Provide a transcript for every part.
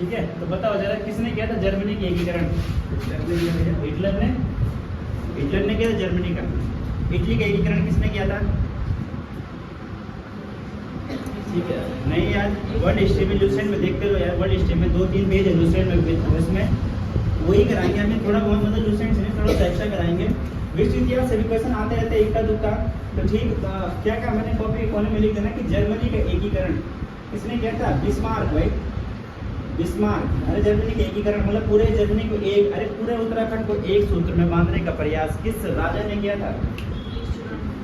ठीक है, तो बताओ जरा किसने किया था जर्मनी की एकीकरण? हिटलर ने किया था जर्मनी का। इटली का एकीकरण किसने किया था? ठीक है, नहीं यार, वर्ल्ड हिस्ट्री में लूसेंट में देखते रहो यार, वर्ल्ड हिस्ट्री में 2-3 पेज है लूसेंट में, इसमें वही कराएंगे हमें थोड़ा बहुत, मतलब लूसेंट से थोड़ा सा एक्स्ट्रा कराएंगे। विश्व इतिहास से भी क्वेश्चन आते रहते हैं इक्का दुक्का, तो ठीक क्या क्या मैंने कॉपी कोने में लिख देना कि जर्मनी का एकीकरण किसने किया था? बिस्मार्क भाई, बिस्मार्क। अरे जर्मनी का एकीकरण मतलब पूरे जर्मनी को एक, अरे पूरे उत्तराखंड को एक सूत्र में बांधने का प्रयास किस राजा ने किया था?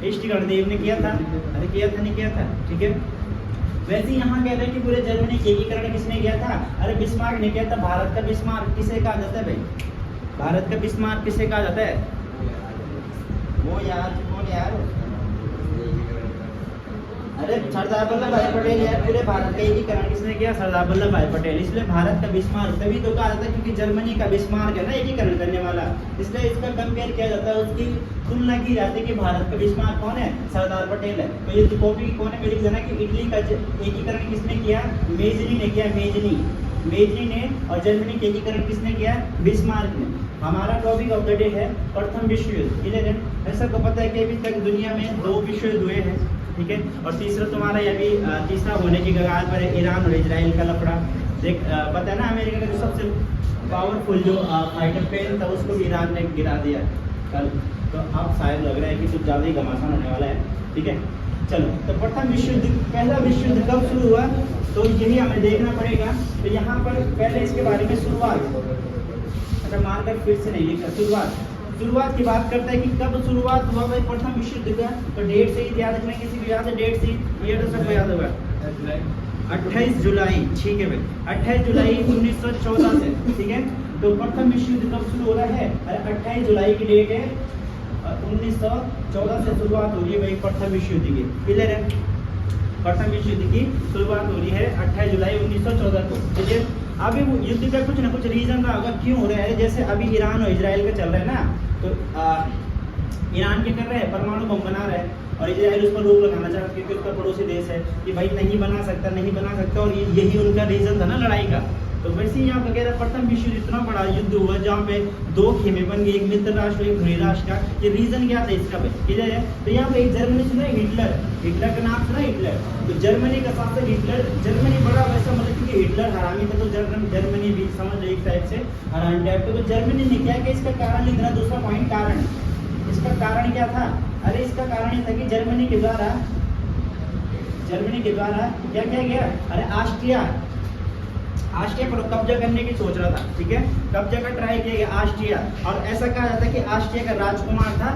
इष्टगणदेव ने किया था। अरे किया था, नहीं किया था? ठीक है, वैसे यहाँ कह रहे हैं कि पूरे जर्मनी के एकीकरण किसने किया था? अरे बिस्मार्क ने किया था। भारत का बिस्मार्क किसे कहा जाता है भाई? भारत का बिस्मार्क किसे कहा जाता है? वो यार कौन यार? अरे सरदार वल्लभ भाई पटेल यार, पूरे भारत का एकीकरण किसने किया? सरदार वल्लभ भाई पटेल। इसलिए भारत का बिस्मार्क तभी तो कहा जाता है क्योंकि जर्मनी का बिस्मार्क है ना एकीकरण करने वाला, इसलिए इसका कंपेयर किया जाता है, उसकी तुलना की जाती है कि भारत का बिस्मार्क कौन है? सरदार पटेल है। तो ये कॉपी कोने में लिख देना कि इटली का एकीकरण किसने किया? मेजनी ने किया, मेजनी ने। और जर्मनी के एकीकरण किसने किया? बिस्मार्क ने। हमारा टॉपिक ऑफ द डे है प्रथम विश्व युद्ध। क्लियर है? ऐसा को पता है कि अभी तक दुनिया में 2 विश्व युद्ध हुए हैं, ठीक है, और तीसरा तुम्हारा ये भी तीसरा होने की कगार पर है, ईरान और इजराइल का लफड़ा। देख पता है ना, अमेरिका का जो सबसे पावरफुल जो फाइटर प्लेन था उसको भी ईरान ने गिरा दिया कल, तो अब शायद लग रहा है कि कुछ ज़्यादा ही घमासान होने वाला है। ठीक है, चलो, तो प्रथम विश्व युद्ध, पहला विश्व युद्ध कब शुरू हुआ? तो यही हमें देखना पड़ेगा। तो यहाँ पर पहले इसके बारे में शुरुआत, अच्छा मानकर फिर से नहीं लिखा, शुरुआत की बात करता है कि कब शुरुआत हुआ भाई प्रथम विश्व युद्ध का। तो डेट से ही याद रखना, किसी भी याद है डेट से, ये तो सबको याद होगा, 28 जुलाई। ठीक है भाई, 28 जुलाई 1914 से, ठीक है। तो प्रथम विश्व युद्ध कब शुरू हो रहा है? अरे 28 जुलाई की डेट है, 1914 से शुरुआत हो रही है भाई प्रथम विश्व युद्ध की। क्लियर है? प्रथम विश्व युद्ध की शुरुआत हो रही है 28 जुलाई 1914 को। ठीक है, अभी वो युद्ध का कुछ ना कुछ रीजन रहा होगा क्यों हो रहा है। जैसे अभी ईरान और इजराइल का चल रहा है ना, तो ईरान क्या कर रहा है? परमाणु बम बना रहा है, और इजराइल उस पर रोक लगाना चाहता है क्योंकि उसका पड़ोसी देश है कि भाई नहीं बना सकता, और यही उनका रीजन था ना लड़ाई का। तो वैसे ही यहाँ पर कह रहा प्रथम विश्व युद्ध इतना बड़ा युद्ध हुआ जहाँ पे 2 खेमे बन गए, एक मित्र राष्ट्र एक धुरी राष्ट्र का। ये रीजन क्या था इसका भाई? क्लियर है? तो यहाँ पे एक जर्मनी सुना है, हिटलर का नाम सुना हिटलर। तो जर्मनी का शासक हिटलर, जर्मनी बड़ा वैसा मतलब क्योंकि हिटलर हरामी था तो जर्मनी भी समझ एक टाइप से हरामी टाइप। तो जर्मनी ने क्या किया, इसका कारण लिखना, दूसरा पॉइंट कारण। इसका कारण क्या था? अरे इसका कारण ये था कि जर्मनी के द्वारा क्या किया गया? अरे ऑस्ट्रिया पर कब्जा करने की सोच रहा था। ठीक है, कब्जा का ट्राई किया गया ऑस्ट्रिया, और ऐसा कहा जाता है कि ऑस्ट्रिया का राजकुमार था,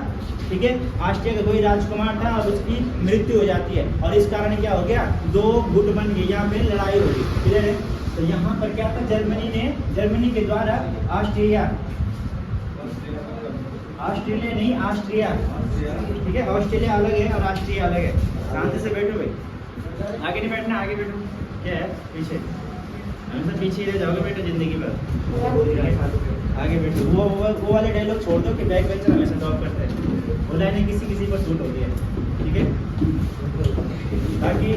ठीक है, ऑस्ट्रिया का कोई राजकुमार था और उसकी मृत्यु हो जाती है, और इस कारण क्या हो गया? 2 गुट बन गए, यहाँ पे लड़ाई हो गई। क्लियर है? तो यहाँ पर क्या था, जर्मनी के द्वारा ऑस्ट्रिया नहीं, ऑस्ट्रिया, ठीक है, ऑस्ट्रेलिया अलग है और ऑस्ट्रिया अलग है। शांति से बैठो भाई, आगे नहीं बैठना, आगे बैठो। क्या है पीछे? हमेशा पीछे रह जाओगे बेटा जिंदगी भर, आगे बैठो। वो वाले डायलॉग छोड़ दो कि बैक बेंचर हमेशा टॉप करता है, वो लाइनें किसी पर सूट होती है। ठीक है, बाकी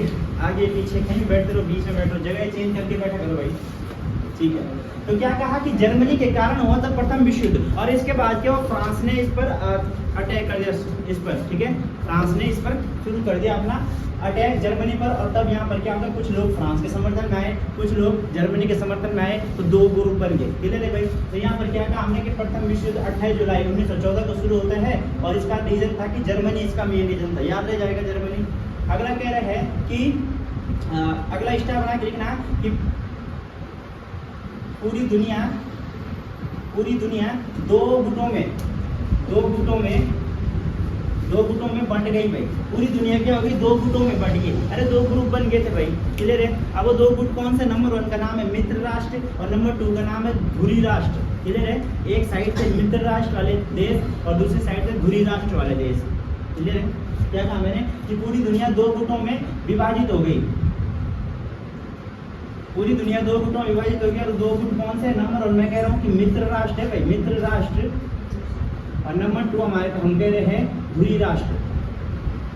आगे पीछे कहीं बैठते रहो, बीच में बैठो, जगह चेंज करके बैठा करो भाई। ठीक है, तो क्या कहा कि जर्मनी के कारण हुआ था प्रथम विश्व युद्ध, और इसके बाद क्या हुआ? फ्रांस ने इस पर अटैक कर दिया, इस पर, ठीक है, फ्रांस ने इस पर शुरू कर दिया अपना अटैक जर्मनी पर। और तब यहाँ पर क्या होता, कुछ लोग फ्रांस के समर्थन में आए, कुछ लोग जर्मनी के समर्थन में आए, तो 2 ग्रुप बन गए। क्लियर है भाई? तो यहाँ पर क्या कहा हमने कि प्रथम विश्व युद्ध 28 जुलाई 1914 को शुरू होता है, और इसका रीजन था कि जर्मनी इसका मेन रीजन था। याद रह जाएगा जर्मनी। अगला कह रहा है कि अगला स्टेप बना के लिखना कि पूरी दुनिया 2 गुटों में बंट गई भाई। पूरी दुनिया क्या होगी? 2 गुटों में बंट गई। अरे 2 ग्रुप बन गए थे भाई। क्लियर है? अब वो 2 गुट कौन से? नंबर 1 का नाम है मित्र राष्ट्र, और नंबर 2 का नाम है धुरी राष्ट्र। क्लियर है? एक साइड से मित्र राष्ट्र वाले देश और दूसरी साइड से धुरी राष्ट्र वाले देश। क्लियर है? क्या कहा मैंने कि पूरी दुनिया 2 गुटों में विभाजित हो गई। पूरी दुनिया 2 गुटों में विभाजित हो गई, और 2 गुट कौन से? नंबर 1 मैं कह रहा हूँ कि मित्र राष्ट्र है भाई, मित्र राष्ट्र, और नंबर 2 हमारे हम कह रहे हैं धुरी राष्ट्र।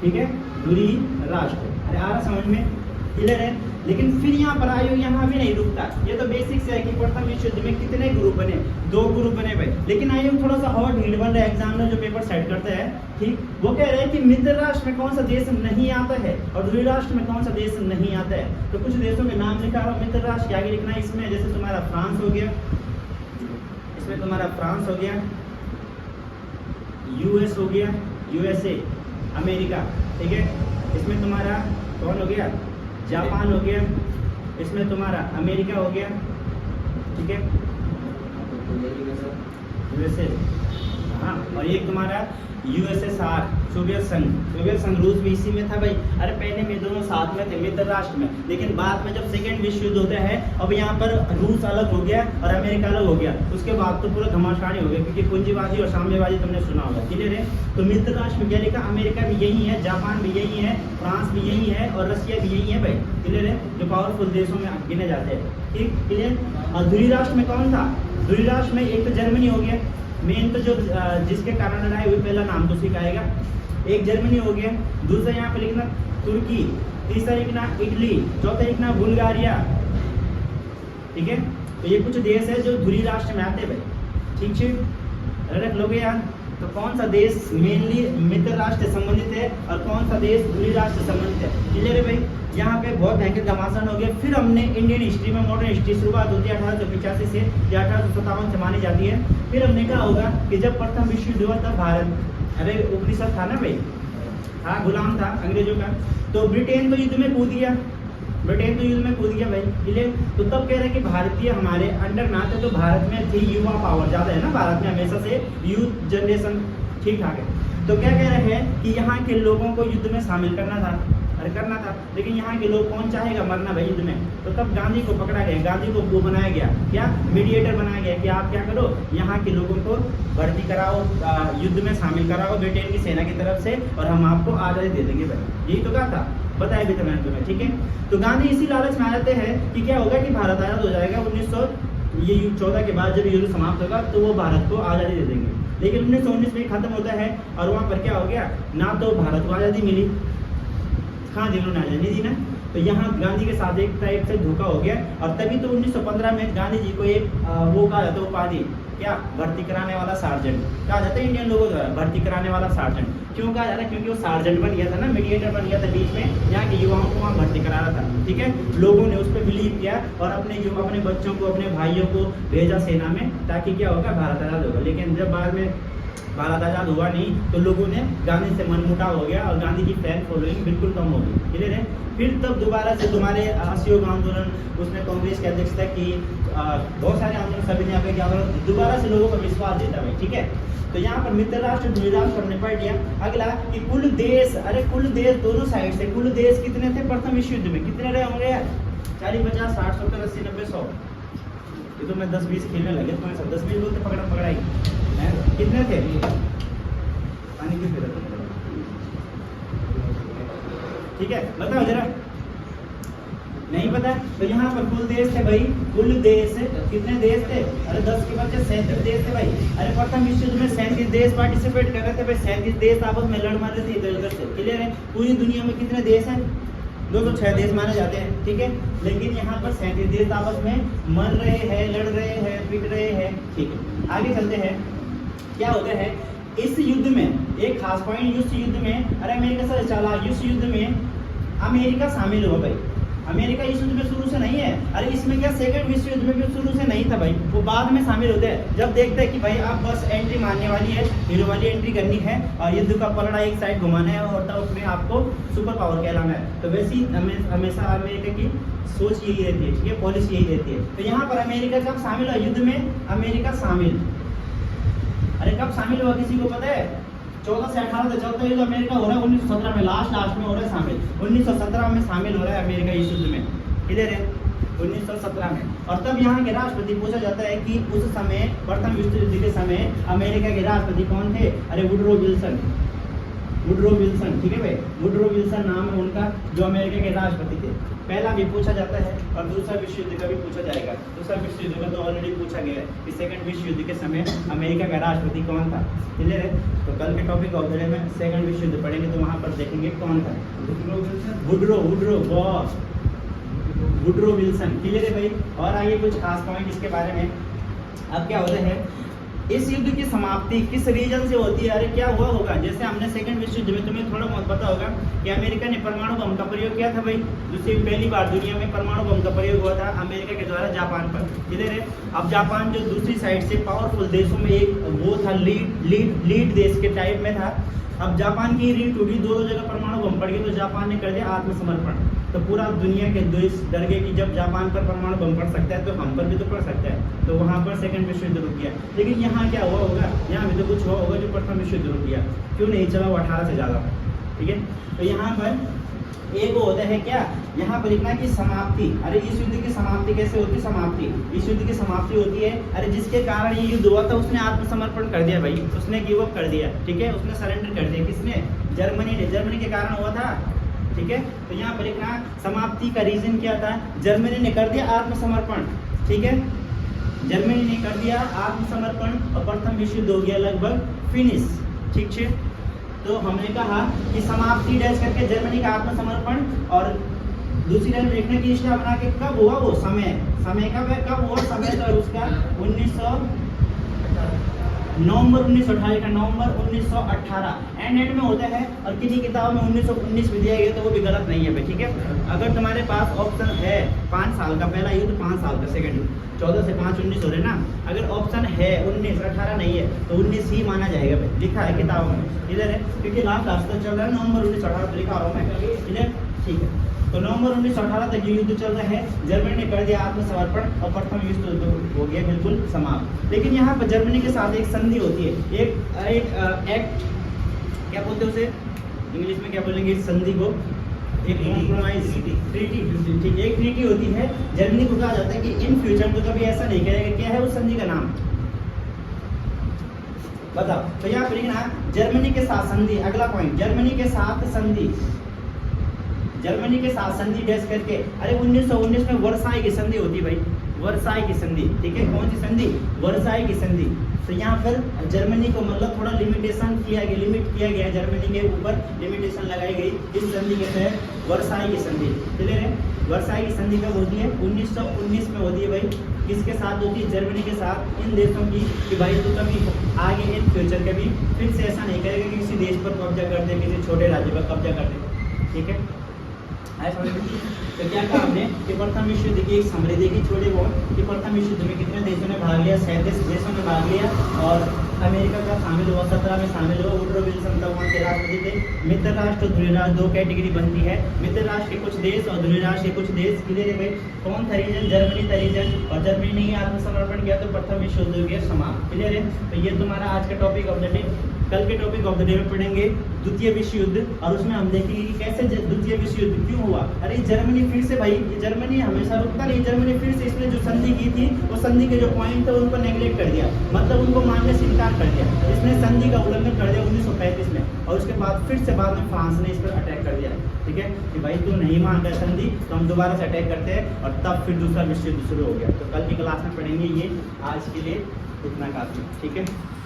ठीक है, धुरी राष्ट्र। अरे आ रहा समझ में? क्लियर है। लेकिन फिर यहाँ पर आयु यहाँ भी नहीं रुकता, ये तो बेसिक से है कि प्रथम विश्व युद्ध में कितने ग्रुप बने, 2 ग्रुप बने भाई। लेकिन आयु थोड़ा सा और ढीठ बन रहा है, एग्जामिनर जो पेपर सेट करते हैं, ठीक, वो कह रहे हैं कि मित्र राष्ट्र में कौन सा देश नहीं आता है और ध्रुवीय राष्ट्र में कौन सा देश नहीं आता है। तो कुछ देशों के नाम लिखा है मित्र राष्ट्र के आगे लिखना है इसमें, जैसे तुम्हारा फ्रांस हो गया, इसमें तुम्हारा फ्रांस हो गया, यूएस हो गया, यूएसए अमेरिका, ठीक है। इसमें तुम्हारा कौन हो गया, जापान हो गया, इसमें तुम्हारा अमेरिका हो गया, ठीक है, यूएसए, हाँ, और ये तुम्हारा यूएसएसआर, सोवियत संघ रूस भी इसी में था भाई। अरे पहले में दोनों साथ में थे मित्र राष्ट्र में, लेकिन बाद में जब सेकेंड विश्व युद्ध होता है, अब यहाँ पर रूस अलग हो गया और अमेरिका अलग हो गया, उसके बाद तो पूरा घमासानी हो गया, क्योंकि पूंजीवादी और साम्यवादी तुमने सुना होगा, क्लियर है। तो मित्र राष्ट्र में क्या लिखा, अमेरिका भी यही है, जापान भी यही है, फ्रांस भी यही है और रशिया भी यही है भाई, क्लियर है, जो पावरफुल देशों में गिने जाते हैं, ठीक, क्लियर। और ध्रुवीय राष्ट्र में कौन था, ध्रुवीय राष्ट्र में एक तो जर्मनी हो गया, मेन तो जो जिसके कारण लड़ाई हुई पहला नाम तो सिखाएगा, एक जर्मनी हो गया, दूसरा यहाँ पे लिखना तुर्की, तीसरा लिखना इटली, चौथा लिखना बुल्गारिया, ठीक है। तो ये कुछ देश है जो ध्रुवीय राष्ट्र में आते हैं भाई, ठीक है, रख लोगे यार। तो कौन सा देश मेनली मित्र राष्ट्र से संबंधित है और कौन सा देश ध्रुवीय राष्ट्र से संबंधित है, क्लियर है भाई। यहाँ पे बहुत भयंकर घमासान हो गया। फिर हमने इंडियन हिस्ट्री में, मॉडर्न हिस्ट्री शुरुआत होती है 1885 से या 1857 से मानी जाती है। फिर हमने कहा होगा कि जब प्रथम विश्व युद्ध हुआ तब भारत, अरे उपनिषद था ना भाई, हाँ, गुलाम था अंग्रेजों का, तो ब्रिटेन तो युद्ध में कूद गया, ब्रिटेन तो युद्ध में कूद गया भाई, क्लियर। तो तब कह रहे हैं कि भारतीय हमारे अंडर ना थे, तो भारत में थी युवा पावर ज़्यादा है ना, भारत में हमेशा से यूथ जनरेशन ठीक ठाक है। तो क्या कह रहे हैं कि यहाँ के लोगों को युद्ध में शामिल करना था, अरे करना था, लेकिन यहाँ के लोग कौन चाहेगा मरना भाई युद्ध में। तो तब गांधी को पकड़ा गया, गांधी को वो बनाया गया, क्या मीडिएटर बनाया गया कि आप क्या करो, यहाँ के लोगों को भर्ती कराओ, युद्ध में शामिल कराओ ब्रिटेन की सेना की तरफ से, और हम आपको आज़ादी दे देंगे भाई। यही तो कहा था, बताया भी था मैंने तुम्हें, ठीक है। तो गांधी इसी लालच में आ जाते हैं कि क्या होगा कि भारत आज़ाद हो जाएगा 1914 के बाद, जब युद्ध समाप्त होगा तो वो भारत को आज़ादी दे देंगे। लेकिन 1919 में खत्म होता है और वहाँ पर क्या हो गया, ना तो भारत को आज़ादी मिली, कहाँ दी उन्होंने आज़ादी दी ना, तो यहाँ गांधी के साथ एक टाइप से धोखा हो गया। और तभी तो 1915 में गांधी जी को एक वो कहा जाता है उपाधि, क्या, भर्ती कराने वाला सार्जेंट कहा जाता है इंडियन लोगों द्वारा, भर्ती कराने वाला सार्जेंट। क्यों कहा जा रहा है, क्योंकि वो सार्जेंट बन गया था ना, मीडिएटर बन गया था बीच में, यहाँ के युवाओं को वहाँ भर्ती करा रहा था, ठीक है। लोगों ने उस पर बिलीव किया और अपने बच्चों को, अपने भाइयों को भेजा सेना में, ताकि क्या होगा, भारत आज़ाद होगा। लेकिन जब बाद में भारत आज़ाद हुआ नहीं, तो लोगों ने गांधी से मनमुटाव हो गया और गांधी की फैन फॉलोइंग बिल्कुल कम हो गई, क्लियर है। फिर तब दोबारा से तुम्हारे 80 का आंदोलन, उसमें कांग्रेस की अध्यक्षता की, बहुत सारे आंदोलन, सभी ने यहाँ आंदोलन, दोबारा से लोगों का विश्वास देता है, ठीक है। तो यहाँ पर मित्र राष्ट्र, ध्रुवीय राष्ट्र हमने पढ़ लिया। अगला कि कुल देश, अरे कुल देश दोनों साइड से, कुल देश कितने थे प्रथम विश्व युद्ध में, कितने रहे होंगे यार, 40, 50, 60, 70, 80, 90, 100। ये तो मैं 10-20 खेलने लगे, तुम्हारे साथ 10-20 बोलते पकड़ाई, कितने थे, पानी की फिर, ठीक है, बताओ जरा, नहीं पता। तो यहाँ पर कुल देश थे भाई, कुल देश कितने देश थे, अरे 10 के बच्चे 37 देश थे भाई। अरे प्रथम विश्व युद्ध में 37 देश पार्टिसिपेट कर रहे थे भाई, 37 देश आपस में लड़ मार रहे थे इधर उधर से, क्लियर है। पूरी दुनिया में कितने देश हैं, 206 देश माने जाते हैं, ठीक है। लेकिन यहाँ पर 37 देश आपस में मर रहे हैं, लड़ रहे हैं, पिट रहे हैं, ठीक है। आगे चलते हैं, क्या होता है इस युद्ध में, एक खास पॉइंट, इस युद्ध में, अरे अमेरिका से चला, इस युद्ध में अमेरिका शामिल हुआ भाई। अमेरिका इस युद्ध में शुरू से नहीं है, अरे इसमें क्या सेकंड विश्व युद्ध में भी शुरू से नहीं था भाई, वो बाद में शामिल होते हैं जब देखते हैं कि भाई आप बस एंट्री मारने वाली है, हीरो वाली एंट्री करनी है और युद्ध का पलड़ा एक साइड घुमाना है और तब उसमें आपको सुपर पावर कहलाना है। तो वैसे ही हमेशा अमेरिका की सोच यही रहती है, ठीक है, पॉलिसी यही रहती है। तो यहाँ पर अमेरिका जब शामिल हुआ युद्ध में, अमेरिका शामिल, अरे कब शामिल हुआ किसी को पता है, 14 से 18 तक चलता युद्ध अमेरिका हो रहा है, 1917 में लास्ट में हो रहा है शामिल, 1917 में शामिल हो रहा है अमेरिका इस युद्ध में, क्लियर है, 1917 में। और तब यहाँ के राष्ट्रपति पूछा जाता है कि उस समय प्रथम विश्व युद्ध के समय अमेरिका के राष्ट्रपति कौन थे, अरे वुडरो विल्सन, ठीक है भाई, वुडरो विल्सन नाम है उनका, जो अमेरिका के राष्ट्रपति थे। पहला भी पूछा जाता है और दूसरा विश्व युद्ध का भी पूछा जाएगा। दूसरा विश्व युद्ध का तो ऑलरेडी पूछा गया है कि सेकंड विश्व युद्ध के समय अमेरिका का राष्ट्रपति कौन था, क्लियर है। तो कल के टॉपिक ऑफ द डे में सेकंड विश्व युद्ध पढ़ेंगे तो वहाँ पर देखेंगे कौन था, Woodrow boss, Woodrow Wilson. Clear है भाई। और आगे कुछ खास पॉइंट इसके बारे में। अब क्या होता है, इस युद्ध की समाप्ति किस रीजन से होती है? अरे क्या हुआ होगा, जैसे हमने सेकंड विश्व युद्ध में, तुम्हें थोड़ा बहुत पता होगा कि अमेरिका ने परमाणु बम का प्रयोग किया था भाई। दूसरी पहली बार दुनिया में परमाणु बम का प्रयोग हुआ था अमेरिका के द्वारा जापान पर। क्लियर है। अब जापान जो दूसरी साइड से पावरफुल देशों में एक वो था, लीड देश के टाइप में था। अब जापान की रीढ़ टूटी, दो जगह परमाणु बम पड़ गए, तो जापान ने कर दिया आत्मसमर्पण। तो पूरा दुनिया के देश डर गए कि जब जापान पर परमाणु बम पड़ सकता है तो हम पर भी तो पड़ सकता है। तो वहाँ पर सेकंड विश्व युद्ध रुक गया। लेकिन यहाँ क्या हुआ होगा, यहाँ भी तो कुछ हुआ होगा जो प्रथम विश्व युद्ध रुक गया। क्यों नहीं चला वो 18 से ज़्यादा। ठीक है। तो यहाँ पर एक वो होता है क्या, यहाँ पर लिखना कि समाप्ति। अरे इस युद्ध की समाप्ति कैसे होती है? समाप्ति, इस युद्ध की समाप्ति होती है, अरे जिसके कारण ये युद्ध हुआ था उसने आत्मसमर्पण कर दिया भाई, उसने गिव अप कर दिया। ठीक है। उसने सरेंडर कर दिया। किसने? जर्मनी ने। जर्मनी के कारण हुआ था। ठीक है। तो यहाँ पर लिखना समाप्ति का रीजन क्या था? जर्मनी ने कर दिया आत्मसमर्पण। ठीक है। जर्मनी ने कर दिया आत्मसमर्पण और प्रथम विश्व युद्ध हो गया लगभग फिनिश। ठीक है। तो हमने कहा कि समाप्ति डैश करके जर्मनी का आत्मसमर्पण, और दूसरी लाइन लिखने की इच्छा बना के कब हुआ वो समय, समय कब हुआ समय, तो उसका 1900 नवंबर 1918 का, नवंबर 1918 एंड में होता है। और किसी किताब में 1919 भी दिया गया तो वो भी गलत नहीं है भाई। ठीक है। अगर तुम्हारे पास ऑप्शन है 5 साल का पहला युद्ध, 5 साल का सेकंड युद्ध, 14 से 5 19 हो रहे ना, अगर ऑप्शन है 19 18 नहीं है तो 19 ही माना जाएगा भाई। लिखा है किताबों में। इधर है क्योंकि लास्ट तक चल रहा है नवंबर 1918 लिखा रहा हूँ मैं। इधर ठीक है। तो नवंबर 1918 तक ये युद्ध चल रहा है। जर्मनी ने कर दिया आत्मसमर्पण और प्रथम विश्व युद्ध हो गया बिल्कुल समाप्त। लेकिन यहाँ पर जर्मनी के साथ एक संधि होती है, एक एक्ट, क्या बोलते हैं उसे इंग्लिश में, क्या बोलेंगे इस संधि को? एक कॉम्प्रोमाइज, ट्रीटी। ठीक है। एक ट्रीटी होती है। जर्मनी को कहा जाता है कि इन फ्यूचर तो कभी ऐसा नहीं करेगा। क्या है उस संधि का नाम बताओ? तो यहाँ पर लिखना जर्मनी के साथ संधि। अगला पॉइंट, जर्मनी के साथ संधि, जर्मनी के साथ संधि डैश करके। अरे 1919 में वर्साई की संधि होती है भाई, वर्साई की संधि। ठीक है। कौन सी संधि? वर्साई की संधि। तो यहाँ पर जर्मनी को मतलब थोड़ा लिमिटेशन किया गया, लिमिट किया गया, जर्मनी के ऊपर लिमिटेशन लगाई गई इस संधि के तहत, वर्साई की संधि। क्लियर है। वर्साई की संधि कब होती है? 1919 में होती है भाई। किसके साथ होती है? जर्मनी के साथ, इन देशों की, कि भाई तो कभी आगे इन फ्यूचर कभी फिर से ऐसा नहीं करेगा कि किसी देश पर कब्जा कर दे, किसी छोटे राज्य पर कब्जा कर दे। ठीक है। तो क्या कहा हमने कि प्रथम विश्व युद्ध की एक समरी देखी छोटे बहुत, कि प्रथम विश्व युद्ध में कितने देशों ने भाग लिया? 37 देशों ने भाग लिया। और अमेरिका का शामिल हुआ, 17 में शामिल हुआ। वुड्रो विल्सन तब वहाँ के राष्ट्रपति थे। मित्र राष्ट्र और ध्रुव राष्ट्र 2 कैटेगरी बनती है। मित्र राष्ट्र के कुछ देश और ध्रुव राष्ट्र के कुछ देश। क्लियर है भाई। कौन था रीजन? जर्मनी था रीजन। और जर्मनी ने ही आत्मसमर्पण किया तो प्रथम विश्व युद्ध हो गया समाप्त। क्लियर है। तो ये तुम्हारा आज का टॉपिक ऑफ द डे। कल के टॉपिक ऑफ द डे में पढ़ेंगे द्वितीय विश्व युद्ध, और उसमें हम देखेंगे कि कैसे द्वितीय विश्व युद्ध क्यों हुआ। अरे जर्मनी फिर से भाई, जर्मनी हमेशा रुकता नहीं, जर्मनी फिर से इसने जो संधि की थी वो संधि के जो पॉइंट थे उनको नेगलेक्ट कर दिया, मतलब उनको मानने से इनकार कर दिया। इसने संधि का उल्लंघन कर दिया 1935 में, और उसके बाद फिर से बाद में फ्रांस ने इस पर अटैक कर दिया। ठीक है कि भाई तू नहीं मान रहा संधि तो हम दोबारा से अटैक करते हैं, और तब फिर दूसरा विश्व युद्ध शुरू हो गया। तो कल की क्लास में पढ़ेंगे ये। आज के लिए इतना काफी। ठीक है।